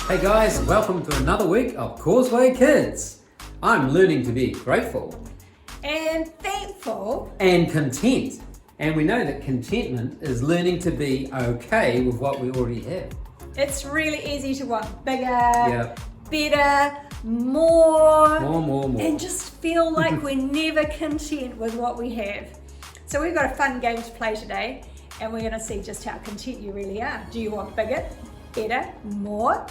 Hey guys, welcome to another week of CauseWay Kids. I'm learning to be grateful and thankful and content. And we know that contentment is learning to be okay with what we already have. It's really easy to want bigger, better, more, and just feel like we're never content with what we have. So we've got a fun game to play today, and we're going to see just how content you really are. Do you want bigger, better, more?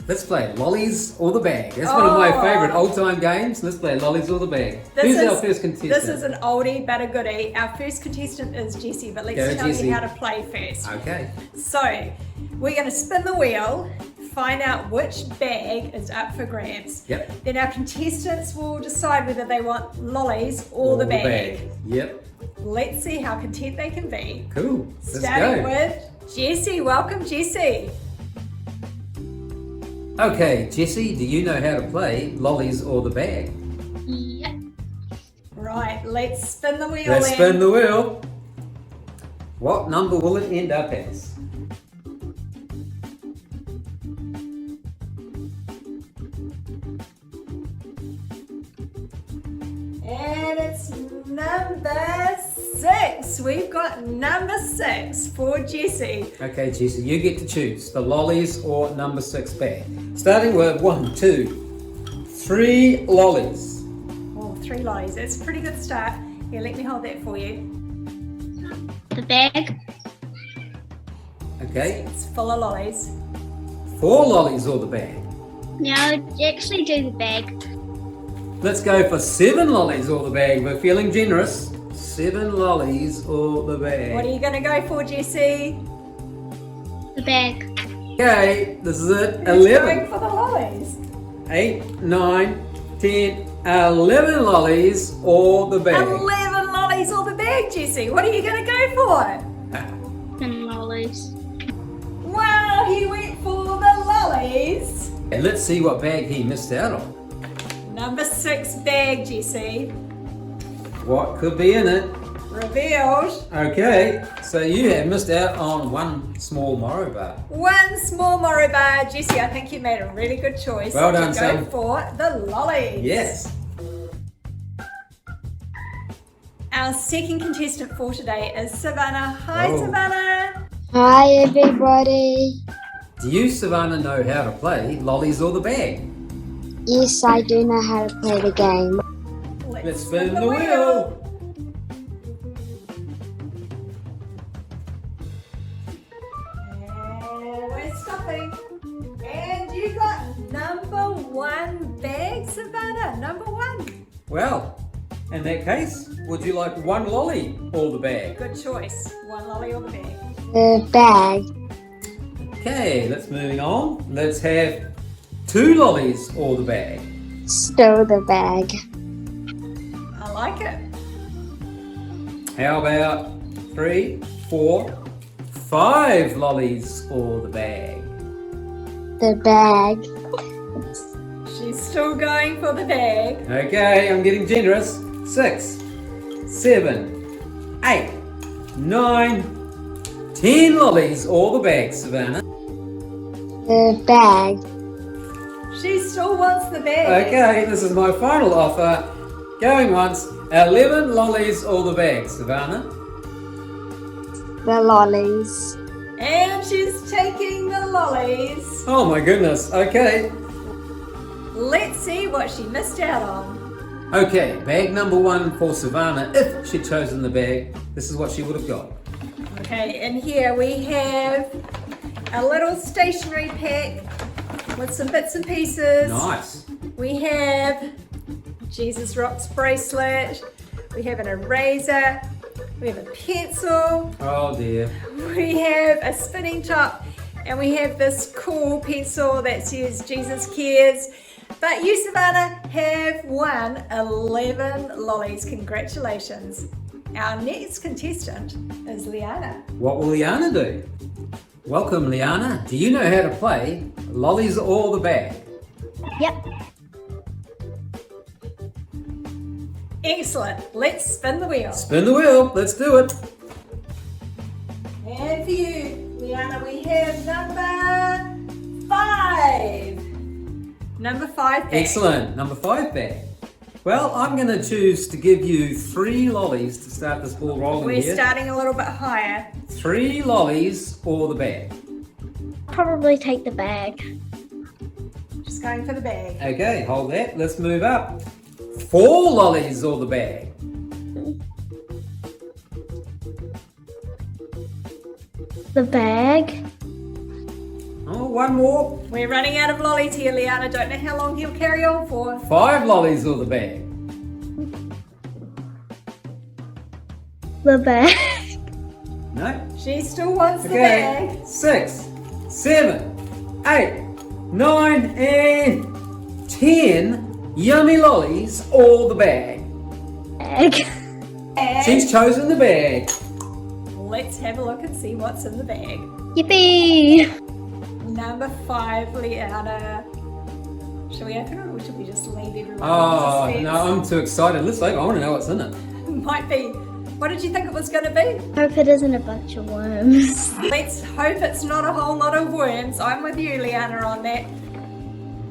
Let's play Lollies or the Bag. That's one of my favourite old-time games. Let's play Lollies or the Bag. Who's our first contestant? This is an oldie but a goodie. Our first contestant is Jessie, but let's tell you how to play first. Okay. So, we're going to spin the wheel, find out which bag is up for grabs. Yep. Then our contestants will decide whether they want lollies or the bag. Yep. Let's see how content they can be. Cool. Let's Starting go. with Jessie. Welcome, Jessie. Okay, Jessie, do you know how to play Lollies or the Bag? Yep. Right, let's spin the wheel. Let's spin the wheel. What number will it end up as? And it's number 6. We've got number 6 for Jessie. Okay, Jessie, you get to choose the Lollies or number 6 bag. Starting with 1, 2, 3 lollies. Oh, 3 lollies. That's a pretty good start. Here, let me hold that for you. The bag. Okay, It's full of lollies. 4 lollies or the bag. No, actually do the bag. Let's go for 7 lollies or the bag. We're feeling generous. 7 lollies or the bag. What are you going to go for, Jessie? The bag. Okay, this is it. Who's 11. going for the lollies? 8, 9, 10, 11 lollies or the bag. 11 lollies or the bag, Jessie. What are you going to go for? And lollies. Wow, he went for the lollies. And let's see what bag he missed out on. Number 6 bag, Jessie. What could be in it? Revealed. Okay, so you have missed out on 1 small Moro bar. 1 small Moro bar. Jessie, I think you made a really good choice. Well done, to Sam. go for the lollies. Yes. Our second contestant for today is Savannah. Hi, Oh. Savannah. Hi everybody. Do you, Savannah, know how to play Lollies or the Bag? Yes, I do know how to play the game. Let's spin the wheel. And we're stopping. And you got number 1 bag, Savannah. Number 1. Well, in that case, would you like 1 lolly or the bag? Good choice. 1 lolly or the bag. The bag. Okay, let's moving on. Let's have 2 lollies or the bag. Still the bag. I like it. How about 3, 4, 5 lollies or the bag? The bag. She's still going for the bag. Okay, I'm getting generous. 6, 7, 8, 9, 10 lollies or the bag, Savannah. The bag. She still wants the bag. Okay, this is my final offer. Going once, 11 lollies or the bag, Savannah. The lollies. And she's taking the lollies. Oh my goodness, okay. Let's see what she missed out on. Okay, bag number 1 for Savannah. If she'd chosen the bag, this is what she would have got. Okay, and here we have a little stationery pack with some bits and pieces. Nice. We have Jesus Rocks bracelet. We have an eraser. We have a pencil. Oh dear. We have a spinning top. And we have this cool pencil that says Jesus Cares. But you, Savannah, have won 11 lollies. Congratulations. Our next contestant is Liana. What will Liana do? Welcome, Liana. Do you know how to play Lollies or the Bag? Yep. Excellent. Let's spin the wheel. Spin the wheel. Let's do it. And for you, Liana, we have number 5. Number 5 bag. Excellent. Number 5 bag. Well, I'm going to choose to give you 3 lollies to start this ball rolling We're here. starting a little bit higher. 3 lollies or the bag. Probably take the bag. Just going for the bag. Okay, hold that. Let's move up. 4 lollies or the bag. The bag. Oh, 1 more. We're running out of lollies here, Liana. Don't know how long he'll carry on for. 5 lollies or the bag. The bag. No. She still wants the Okay. bag. 6, 7, 8, 9, and 10 yummy lollies or the bag. Bag. And She's chosen the bag. let's have a look and see what's in the bag. Yippee! Number 5, Liana. Shall we open it or should we just leave everyone Oh, in suspense? no, I'm too excited. Let's open. I want to know what's in it. Might be. What did you think it was going to be? Hope it isn't a bunch of worms. Let's hope it's not a whole lot of worms. I'm with you, Liana, on that.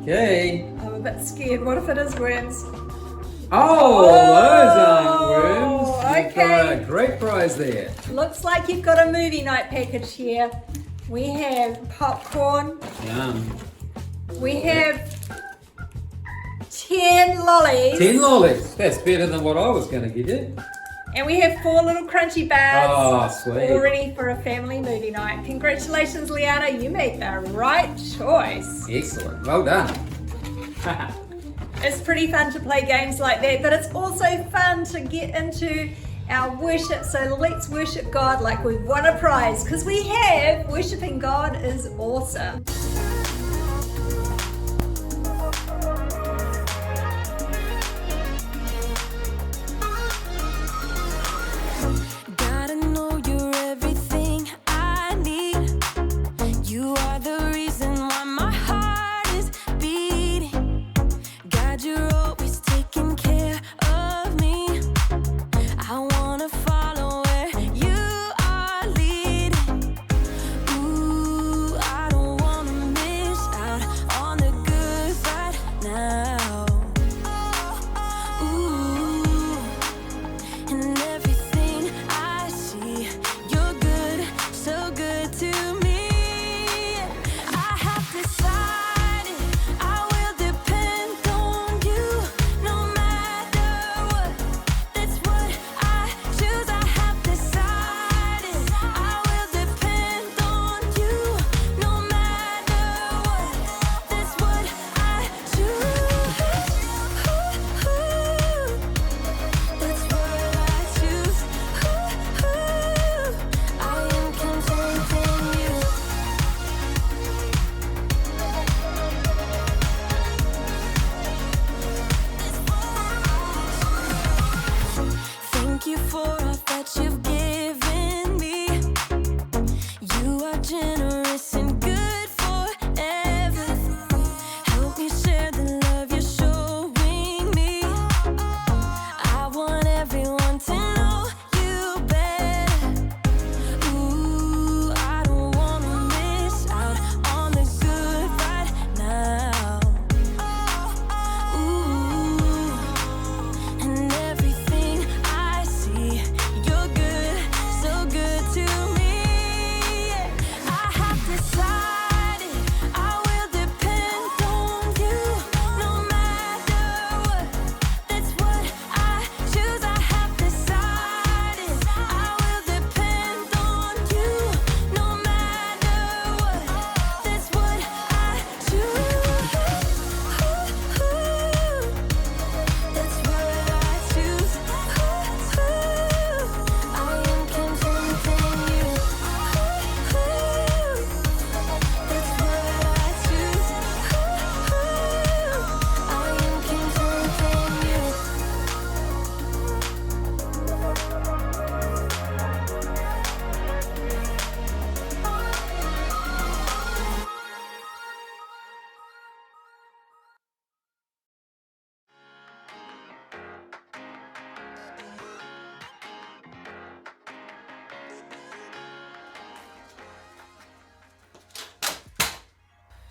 Okay. I'm a bit scared. What if it is worms? Oh, those aren't worms. You've got okay. a great prize there. Looks like you've got a movie night package here. We have popcorn. Yum. We have 10 lollies. 10 lollies. That's better than what I was going to give you. And we have 4 little crunchy bars. Oh, sweet. All ready for a family movie night. Congratulations, Liana. You made the right choice. Excellent. Well done. It's pretty fun to play games like that, but it's also fun to get into our worship. So let's worship God like we've won a prize, because we have. Worshipping God is awesome. Gotta know you're everything I need. You are the reason why my heart is beating. God, you're always taking care of me. I wanna follow where you are leading. Ooh, I don't wanna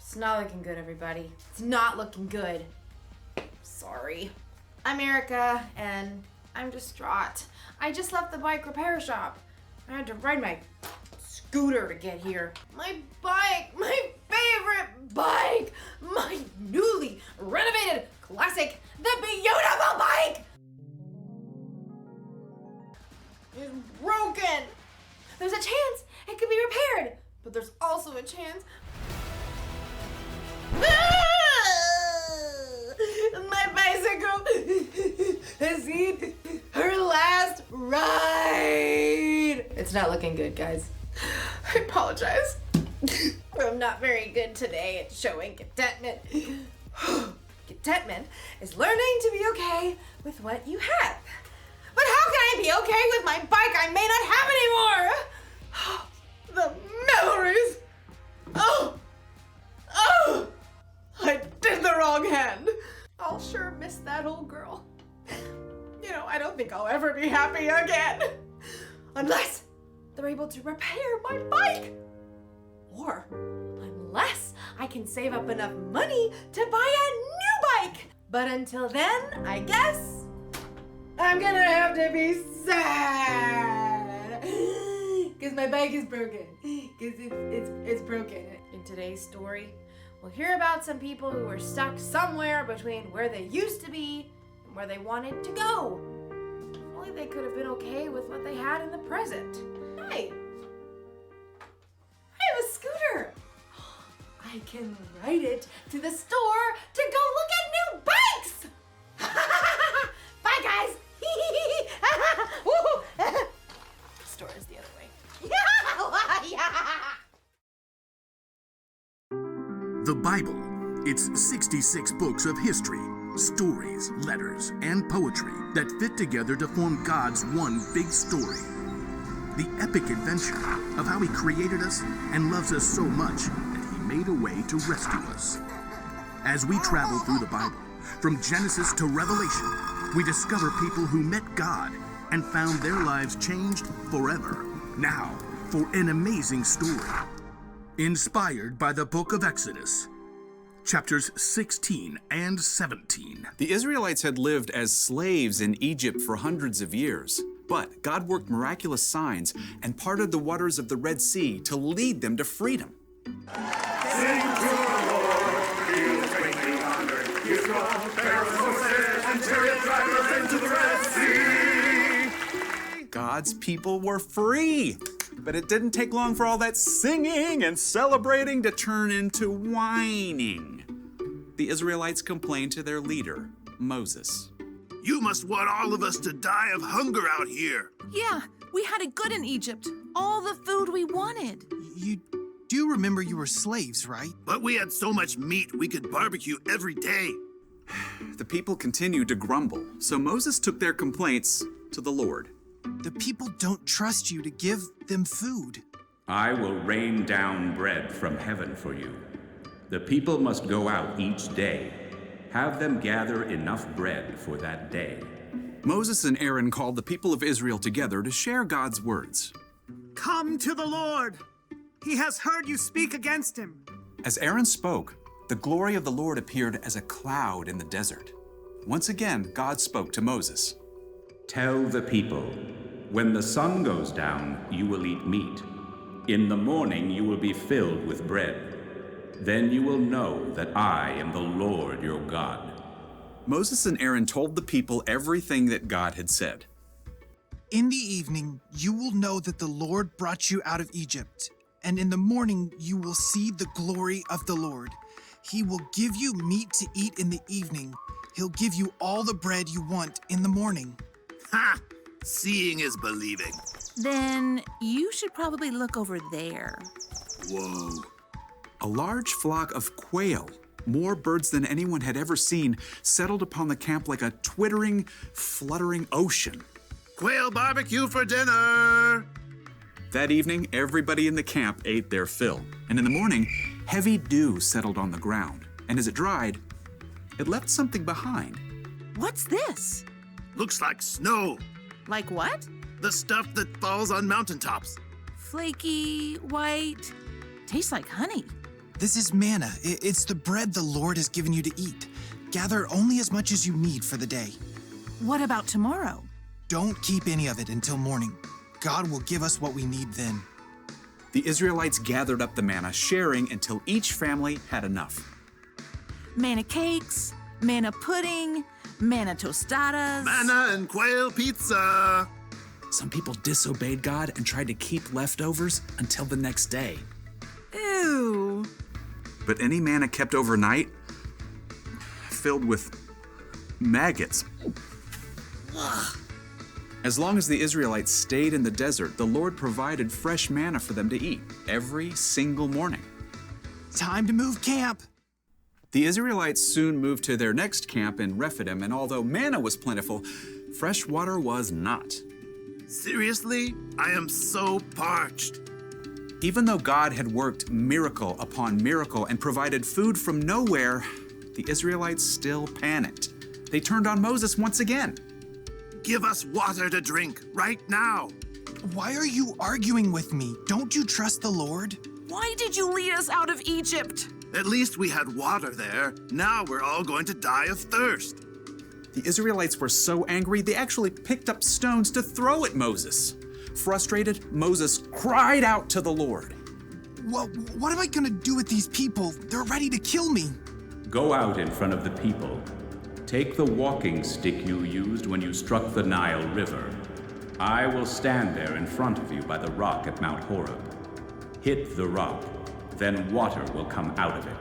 It's not looking good, everybody. It's not looking good. Sorry. I'm Erica, and I'm distraught. I just left the bike repair shop. I had to ride my scooter to get here. My bike, my favorite bike, my newly renovated classic, the beautiful bike is broken. There's a chance it could be repaired, but there's also a chance my bicycle has seen her last ride. It's not looking good, guys. I apologize. I'm not very good today at showing contentment. Contentment is learning to be okay with what you have. But how can I be okay with my bike I may not have anymore? The memories. Oh, I did the wrong hand. I'll sure miss that old girl. You know, I don't think I'll ever be happy again. Unless they're able to repair my bike. Or unless I can save up enough money to buy a new bike. But until then, I guess I'm gonna have to be sad. Because my bike is broken. Because it's broken. In today's story, we'll hear about some people who were stuck somewhere between where they used to be and where they wanted to go. If only they could have been okay with what they had in the present. Hey, I have a scooter. I can ride it to the store to go look at new bikes. Bye, guys. Store is the other way. The Bible. It's 66 books of history, stories, letters, and poetry that fit together to form God's one big story. The epic adventure of how He created us and loves us so much that He made a way to rescue us. As we travel through the Bible, from Genesis to Revelation, we discover people who met God and found their lives changed forever. Now, for an amazing story. Inspired by the book of Exodus, chapters 16 and 17. The Israelites had lived as slaves in Egypt for hundreds of years, but God worked miraculous signs and parted the waters of the Red Sea to lead them to freedom. Sing to the Lord, He is greatly honored. He has brought Pharaoh's horses and chariot drivers into the Red Sea. God's people were free. But it didn't take long for all that singing and celebrating to turn into whining. The Israelites complained to their leader, Moses. You must want all of us to die of hunger out here. Yeah, we had it good in Egypt. All the food we wanted. You do remember you were slaves, right? But we had so much meat we could barbecue every day. The people continued to grumble, so Moses took their complaints to the Lord. The people don't trust you to give them food. I will rain down bread from heaven for you. The people must go out each day. Have them gather enough bread for that day. Moses and Aaron called the people of Israel together to share God's words. Come to the Lord. He has heard you speak against him. As Aaron spoke, the glory of the Lord appeared as a cloud in the desert. Once again, God spoke to Moses. Tell the people, when the sun goes down, you will eat meat. In the morning you will be filled with bread. Then you will know that I am the Lord your God. Moses and Aaron told the people everything that God had said. In the evening, you will know that the Lord brought you out of Egypt, and in the morning you will see the glory of the Lord. He will give you meat to eat in the evening. He'll give you all the bread you want in the morning. Ha! Seeing is believing. Then you should probably look over there. Whoa. A large flock of quail, more birds than anyone had ever seen, settled upon the camp like a twittering, fluttering ocean. Quail barbecue for dinner! That evening, everybody in the camp ate their fill. And in the morning, heavy dew settled on the ground. And as it dried, it left something behind. What's this? Looks like snow. Like what? The stuff that falls on mountaintops. Flaky, white, tastes like honey. This is manna. It's the bread the Lord has given you to eat. Gather only as much as you need for the day. What about tomorrow? Don't keep any of it until morning. God will give us what we need then. The Israelites gathered up the manna, sharing until each family had enough. Manna cakes, manna pudding, manna tostadas. Manna and quail pizza. Some people disobeyed God and tried to keep leftovers until the next day. Ew. But any manna kept overnight, filled with maggots. As long as the Israelites stayed in the desert, the Lord provided fresh manna for them to eat every single morning. Time to move camp. The Israelites soon moved to their next camp in Rephidim, and although manna was plentiful, fresh water was not. Seriously? I am so parched. Even though God had worked miracle upon miracle and provided food from nowhere, the Israelites still panicked. They turned on Moses once again. Give us water to drink right now. Why are you arguing with me? Don't you trust the Lord? Why did you lead us out of Egypt? At least we had water there. Now we're all going to die of thirst. The Israelites were so angry, they actually picked up stones to throw at Moses. Frustrated, Moses cried out to the Lord. What am I going to do with these people? They're ready to kill me. Go out in front of the people. Take the walking stick you used when you struck the Nile River. I will stand there in front of you by the rock at Mount Horeb. Hit the rock, then water will come out of it.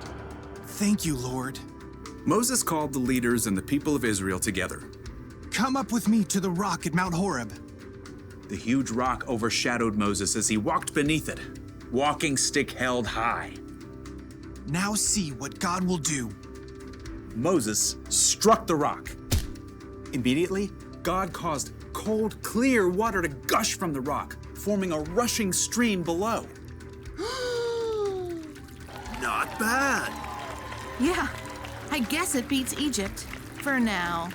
Thank you, Lord. Moses called the leaders and the people of Israel together. Come up with me to the rock at Mount Horeb. The huge rock overshadowed Moses as he walked beneath it, walking stick held high. Now see what God will do. Moses struck the rock. Immediately, God caused cold, clear water to gush from the rock, forming a rushing stream below. Not bad. Yeah, I guess it beats Egypt. For now.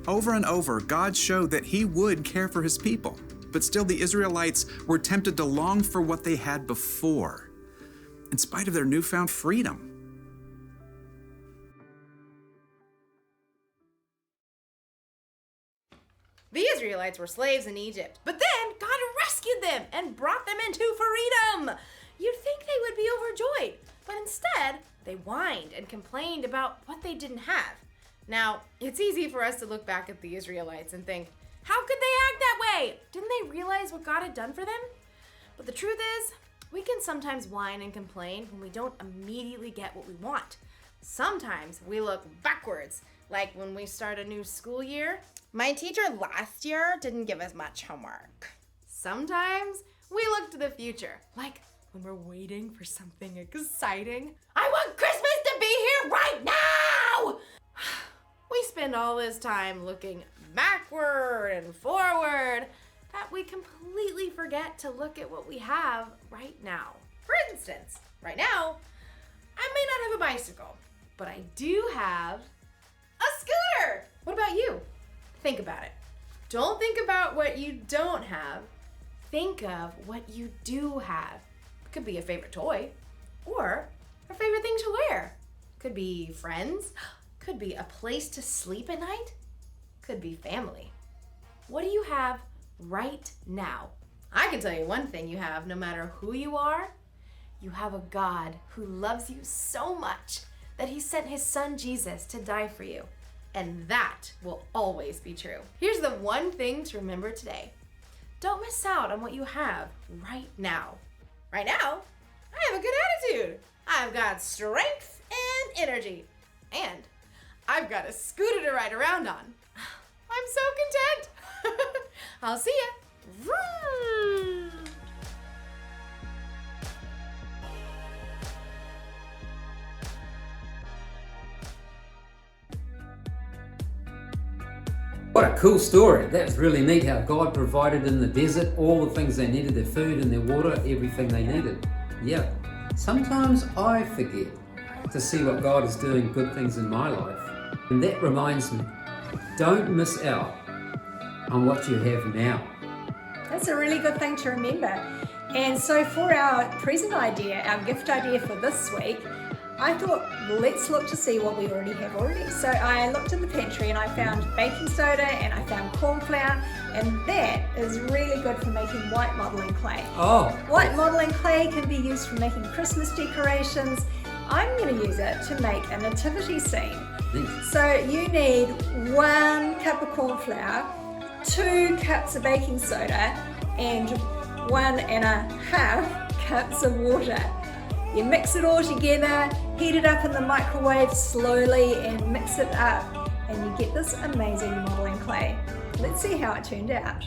Over and over, God showed that he would care for his people. But still, the Israelites were tempted to long for what they had before, in spite of their newfound freedom. The Israelites were slaves in Egypt, but then God rescued them and brought them into freedom. You'd think they would be overjoyed, but instead, they whined and complained about what they didn't have. Now, it's easy for us to look back at the Israelites and think, how could they act that way? Didn't they realize what God had done for them? But the truth is, we can sometimes whine and complain when we don't immediately get what we want. Sometimes we look backwards, like when we start a new school year. My teacher last year didn't give us much homework. Sometimes we look to the future, like when we're waiting for something exciting. I want Christmas to be here right now! We spend all this time looking backward and forward that we completely forget to look at what we have right now. For instance, right now, I may not have a bicycle, but I do have a scooter. What about you? Think about it. Don't think about what you don't have. Think of what you do have. It could be a favorite toy or a favorite thing to wear. Could be friends. Could be a place to sleep at night. Could be family. What do you have right now? I can tell you one thing you have, no matter who you are. You have a God who loves you so much that he sent his son Jesus to die for you. And that will always be true. Here's the one thing to remember today. Don't miss out on what you have right now. Right now, I have a good attitude. I've got strength and energy. And I've got a scooter to ride around on. I'm so content. I'll see ya. Vroom. What a cool story. That's really neat how God provided in the desert all the things they needed, their food and their water, everything they needed. Yeah, sometimes I forget to see what God is doing good things in my life. And that reminds me, don't miss out on what you have now. That's a really good thing to remember. And so for our present idea, our gift idea for this week, I thought, let's look to see what we already have already. So I looked in the pantry and I found baking soda and I found corn flour, and that is really good for making white modeling clay. Oh. White modeling clay can be used for making Christmas decorations. I'm going to use it to make a nativity scene. So you need 1 cup of corn flour, 2 cups of baking soda, and 1.5 cups of water. You mix it all together, heat it up in the microwave slowly and mix it up, and you get this amazing modeling clay. Let's see how it turned out.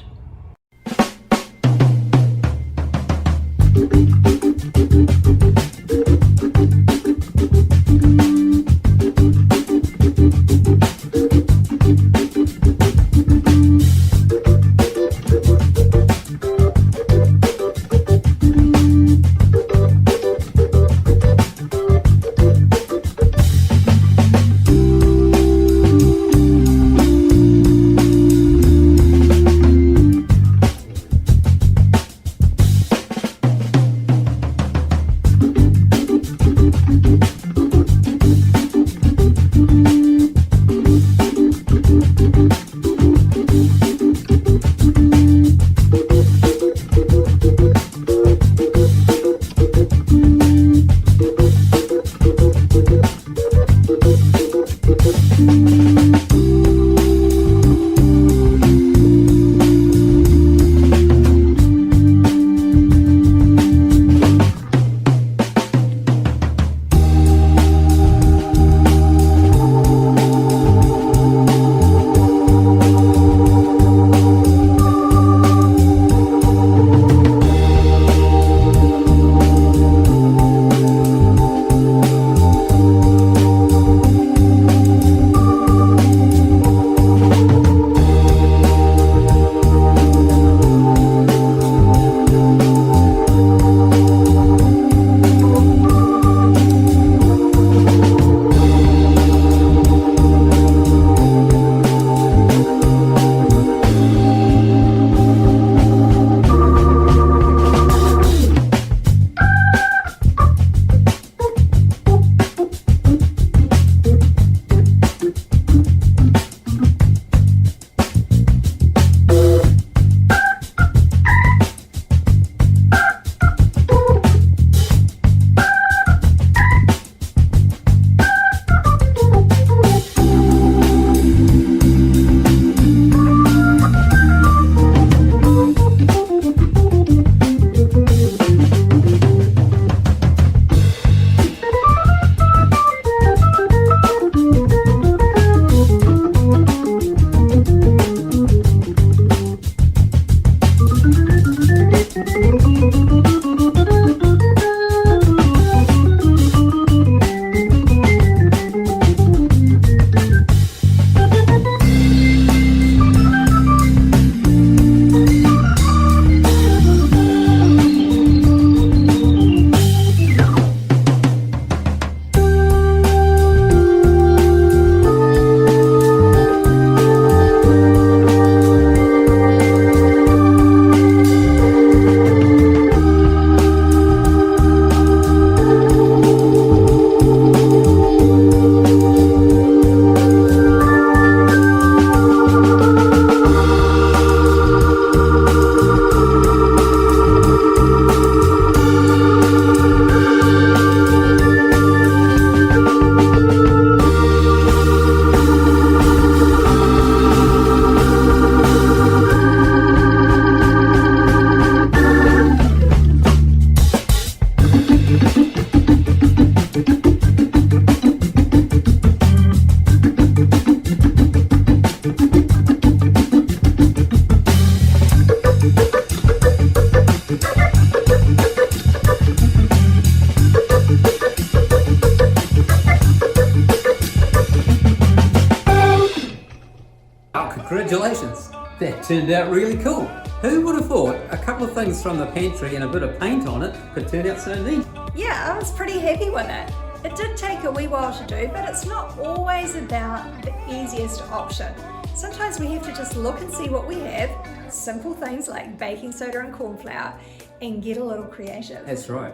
Congratulations! That turned out really cool. Who would have thought a couple of things from the pantry and a bit of paint on it could turn out so neat? Yeah, I was pretty happy with it. It did take a wee while to do, but it's not always about the easiest option. Sometimes we have to just look and see what we have, simple things like baking soda and corn flour, and get a little creative. That's right.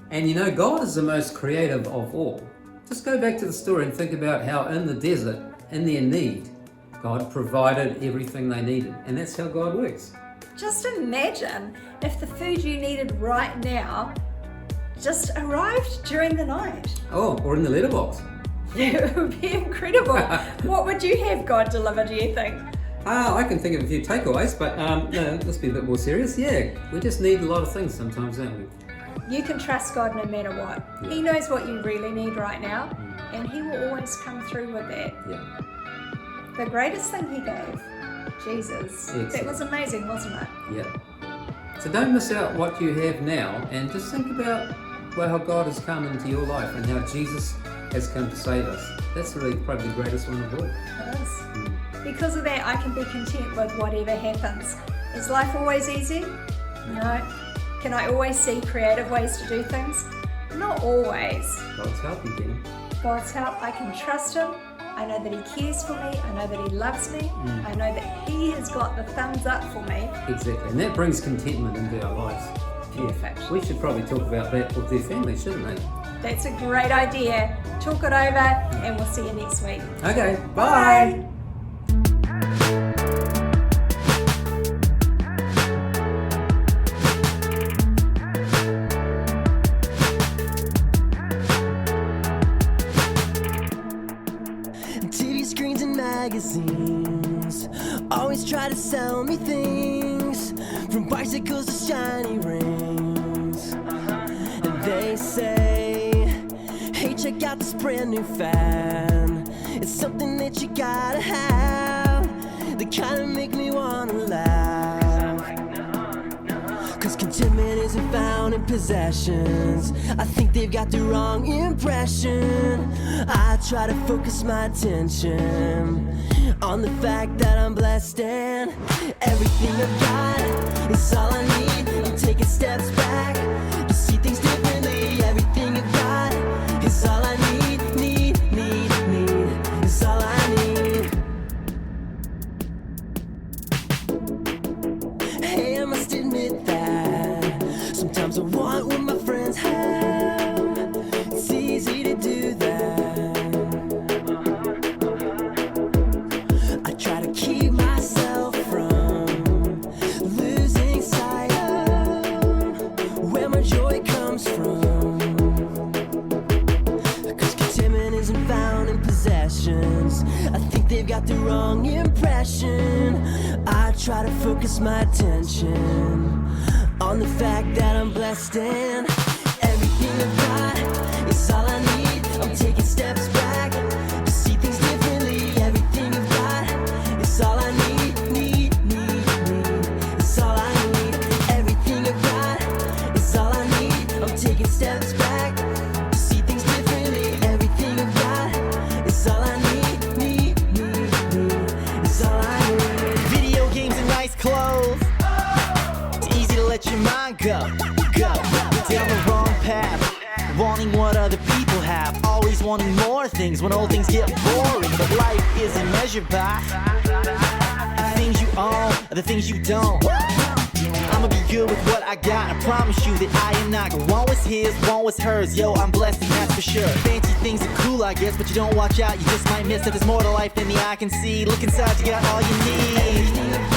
And you know, God is the most creative of all. Just go back to the story and think about how in the desert, in their need, God provided everything they needed. And that's how God works. Just imagine if the food you needed right now just arrived during the night. Oh, or in the letterbox. It would be incredible. What would you have God deliver, do you think? I can think of a few takeaways, but no, let's be a bit more serious. Yeah, we just need a lot of things sometimes, don't we? You can trust God no matter what. Yeah. He knows what you really need right now, and He will always come through with that. Yeah. The greatest thing He gave, Jesus. Excellent. That was amazing, wasn't it? Yeah. So don't miss out what you have now, and just think about how God has come into your life and how Jesus has come to save us. That's really probably the greatest one of all. It is. Because of that, I can be content with whatever happens. Is life always easy? No. Can I always see creative ways to do things? Not always. God's help you, Kenny. God's help, I can trust Him. I know that He cares for me. I know that He loves me. I know that He has got the thumbs up for me. Exactly, and that brings contentment into our lives. Perfect. We should probably talk about that with their family, shouldn't they? That's a great idea. Talk it over, and we'll see you next week. Okay, bye. TV screens and magazines always try to sell me things, from bicycles to shiny rings. And they say, hey, check out this brand new fan. It's something that you gotta have. They kinda make me wanna laugh. Cause contentment isn't found in possessions. I think they've got the wrong impression. I try to focus my attention on the fact that I'm blessed and everything I've got is all I need. I'm taking steps back to see things differently. Everything I've got is all I need, is all I need. Hey, I must admit that sometimes I want what my friends have. It's easy to do that. I try to keep myself from losing sight of where my joy comes from. Cause contentment isn't found in possessions. I think they've got the wrong impression. I try to focus my attention on the fact that I'm blessed and everything I've got is all I need. I'm taking steps back to see things differently. Everything I've got is all I need, is all I need. Everything I've got is all I need. I'm taking steps back to see things differently. Everything I've got is all I need, is all I need. Video games and nice clothes. It's easy to let your mind go down the wrong path, wanting what other people have, always wanting more things when old things get boring. But life isn't measured by the things you own or the things you don't. I'ma be good with what I got. I promise you that I am not. One was his, one was hers. Yo, I'm blessed and that's for sure. Fancy things are cool, I guess, but you don't watch out, you just might miss that there's more to life than the eye can see. Look inside, you got all you need.